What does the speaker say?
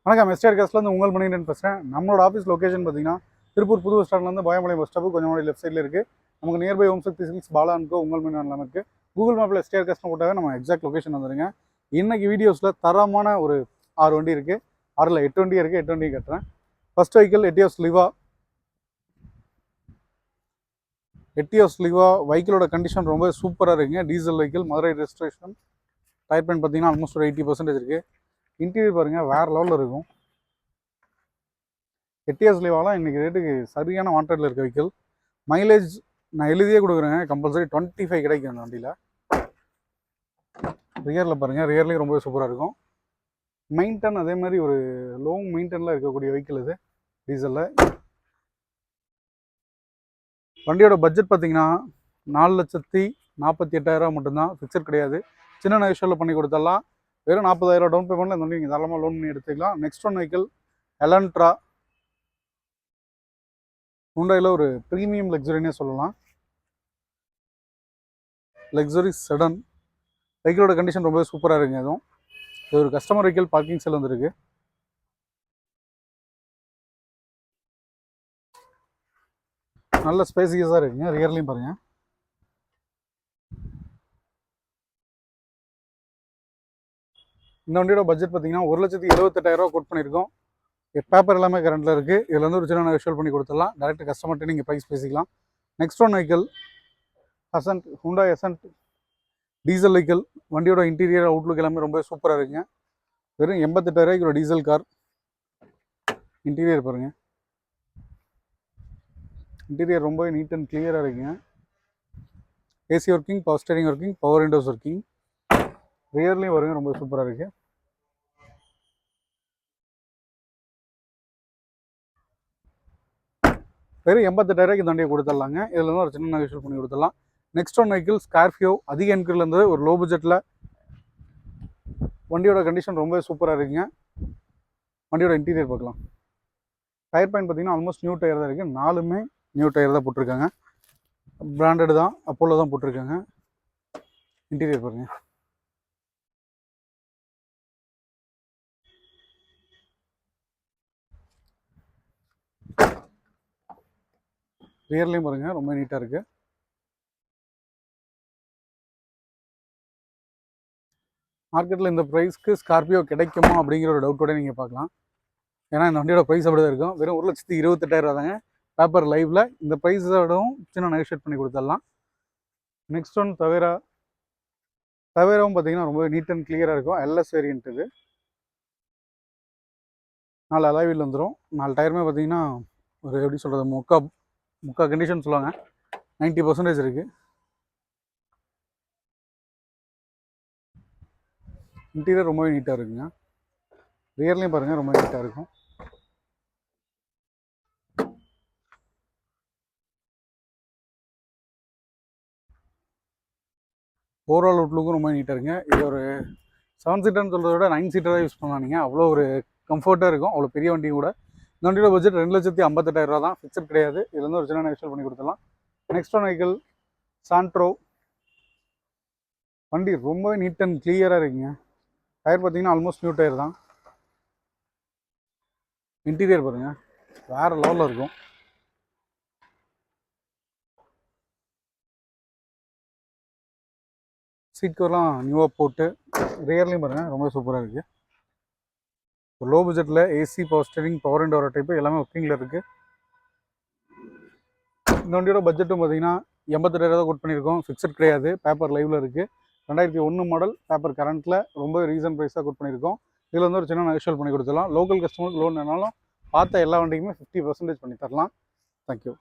வணக்கம், எஸ்டிஆர் காஸ்ட்லேருந்து உங்கள் மணிகண்டன் பேசுகிறேன். நம்மளோட ஆஃபீஸ் லொக்கேஷன் பார்த்தீங்கன்னா திருப்பூர் புது பஸ் ஸ்டாண்ட்லேருந்து பாயமலை பஸ் ஸ்டாப்பு கொஞ்சம் லெஃப்ட் சைடில் இருக்குது. நமக்கு நியர்பை ஓம் சக்தி சில்க்ஸ், பாலான்கோ, உங்கள் மணிகண்டன் இருக்குது. கூகுள் மேப்பில் எஸ்டிஆர் காஸ்ட்னு போட்டாவே நம்ம எக்ஸாக்ட் லொக்கேஷன் வந்துடுங்க. இன்றைக்கி வீடியோஸில் தரமான ஒரு 6 வண்டி இருக்குது. 6ல் 8 வண்டி இருக்குது. 8 வண்டி கட்டுறேன். First vehicle Etios Liva. வெஹிக்கிளோட கண்டிஷன் ரொம்ப சூப்பராக இருக்குங்க. Diesel vehicle, Madurai registration. Tyre பேண்ட் பார்த்தீங்கன்னா ஆல்மோஸ்ட் ஒரு 80% இருக்குது. இன்டீரியர் பாருங்கள், வேறு லெவலில் இருக்கும். எட்டியோஸ் லிவாலாம் இன்றைக்கி ரேட்டுக்கு சரியான வாண்டடில் இருக்க வெஹிக்கிள். மைலேஜ் நான் எழுதியே கொடுக்குறேங்க, கம்பல்சரி 25 கிடைக்கும் அந்த வண்டியில். ரியரில் பாருங்கள், ரியர்லேயும் ரொம்ப சூப்பராக இருக்கும். மெயின்டன் அதே மாதிரி ஒரு லோ மெயின்டனில் இருக்கக்கூடிய வெஹிக்கிள் இது டீசலில். வண்டியோட பட்ஜெட் பார்த்தீங்கன்னா 4,48,000 மட்டும்தான், ஃபிக்ஸட் கிடையாது. சின்ன நெகோஷியபிள் பண்ணி கொடுத்துடலாம். வெறும் 40,000 டவுன் பேமெண்ட்டில் இந்த வண்டி நீங்கள் தாராளமாக லோன் பண்ணி எடுத்துக்கலாம். Next one vehicle Elantra. ஹுண்டாயில் ஒரு ப்ரீமியம் லக்ஸரினே சொல்லலாம். Luxury sedan. வெஹிக்கிளோட கண்டிஷன் ரொம்ப சூப்பராக இருக்குங்க. அதுவும் இது ஒரு கஸ்டமர் வெஹிக்கிள், பார்க்கிங் செல் வந்துருக்கு. நல்ல ஸ்பேசியஸாக இருக்குங்க. ரியர்லையும் பாருங்கள். இந்த வண்டியோட பட்ஜெட் பார்த்தீங்கன்னா 1,78,000 கோட் பண்ணியிருக்கோம். பேப்பர் எல்லாமே கரண்ட்டில் இருக்குது. இதில் வந்து ஒரு சின்ன நெகோஷியபிள் பண்ணி கொடுத்துடலாம். டேரெக்ட் கஸ்டமர்கிட்ட நீங்கள் ப்ரைஸ் பேசிக்கலாம். Next one vehicle Accent, Hyundai Accent diesel vehicle. வண்டியோட இன்டீரியர் அவுட்லுக் எல்லாமே ரொம்ப சூப்பராக இருக்குங்க. வெறும் 88,000 ஒரு டீசல் கார். இன்டீரியர் பாருங்கள், இன்டீரியர் ரொம்ப நீட் அண்ட் கிளியராக இருக்குங்க. AC working, power steering working, power windows working. ரியர்லேயும் வருங்க, ரொம்ப சூப்பராக இருக்குது. வெறும் 88,000 இந்த வண்டியை கொடுத்துடலாங்க. இதில் வந்து ஒரு சின்ன நெகோஷியபிள் பண்ணி கொடுத்துடலாம். Next one vehicle Scorpio. அதிக என்கிரிலேருந்து ஒரு லோ பட்ஜெட்டில். வண்டியோட கண்டிஷன் ரொம்ப சூப்பராக இருக்குங்க. வண்டியோட இன்டீரியர் பார்க்கலாம். டயர் பாயிண்ட் பார்த்தீங்கன்னா ஆல்மோஸ்ட் நியூ டயர் தான் இருக்குது. 4மே நியூ டயர் தான் போட்டிருக்காங்க. பிராண்டட் தான், அப்போலோ தான் போட்டிருக்காங்க. இன்டீரியர் பாருங்கள். ரியர்லேயும் பாருங்கள், ரொம்ப நீட்டாக இருக்குது. மார்க்கெட்டில் இந்த ப்ரைஸ்க்கு ஸ்கார்பியோ கிடைக்குமா அப்படிங்கிற ஒரு டவுட்டோட நீங்கள் பார்க்கலாம். ஏன்னா இந்த வண்டியோட ப்ரைஸ் அப்படி தான் இருக்கும். வெறும் 1,28,000 தாங்க. பேப்பர் லைவில் இந்த ப்ரைஸை விடவும் சின்ன நெகோஷியேட் பண்ணி கொடுத்துடலாம். நெக்ஸ்ட் ஒன் தவேராவும் பார்த்தீங்கன்னா ரொம்ப நீட் அண்ட் கிளியராக இருக்கும். எல்எஸ் வேரியன்ட் இது. 4 அலாய்வில் வந்துடும். 4 டயருமே பார்த்தீங்கன்னா ஒரு எப்படி சொல்கிறது, முக்கா கண்டிஷன் சொல்லுவாங்க. 90% இருக்குது. இன்டீரியர் ரொம்பவே நீட்டாக இருக்குங்க. ரியர்லேயும் பாருங்கள், ரொம்ப நீட்டாக இருக்கும். ஓவரால் அவுட்லுக்கும் ரொம்ப நீட்டாக இருக்குங்க. இது ஒரு 7 சீட்டர்னு சொல்கிறத விட 9 சீட்டராக யூஸ் பண்ணலாம். நீங்கள் அவ்வளோ ஒரு கம்ஃபர்ட்டாக இருக்கும். அவ்வளோ பெரிய வண்டி கூட. இந்த வண்டியோட பட்ஜெட் 2,58,000 தான், ஃபிக்ஸட் கிடையாது. இதில் வந்து ஒரு சின்ன நெகோஷியபிள் பண்ணி கொடுத்துடலாம். Next one vehicle Santro. வண்டி ரொம்பவே நீட் அண்ட் கிளியராக இருக்குங்க. டயர் பார்த்தீங்கன்னா ஆல்மோஸ்ட் நியூ டயர் தான். இன்டீரியர் பாருங்கள், வேறு லெவலில் இருக்கும். சீட்கெல்லாம் நியூவாக போட்டு. ரியர்லேயும் பாருங்கள், ரொம்ப சூப்பராக இருக்குது. ஒரு லோ பட்ஜெட்டில் AC, power steering, power window type எல்லாமே ஒர்க்கிங்கில் இருக்குது. இந்த வண்டியோட பட்ஜெட்டும் பார்த்தீங்கன்னா 88,000 கோட் பண்ணியிருக்கோம். ஃபிக்ஸட் கிடையாது, பேப்பர் லைவில் இருக்குது. 2001 மாடல், பேப்பர் கரண்ட்டில், ரொம்ப ரீசன் ப்ரைஸாக கோட் பண்ணியிருக்கோம். இதில் வந்து ஒரு சின்ன நெகோஷியபிள் பண்ணி கொடுத்துடலாம். லோக்கல் கஸ்டமருக்கு லோன் வேணாலும் பார்த்த எல்லா வண்டிக்குமே 50% பண்ணி தரலாம். தேங்க்யூ.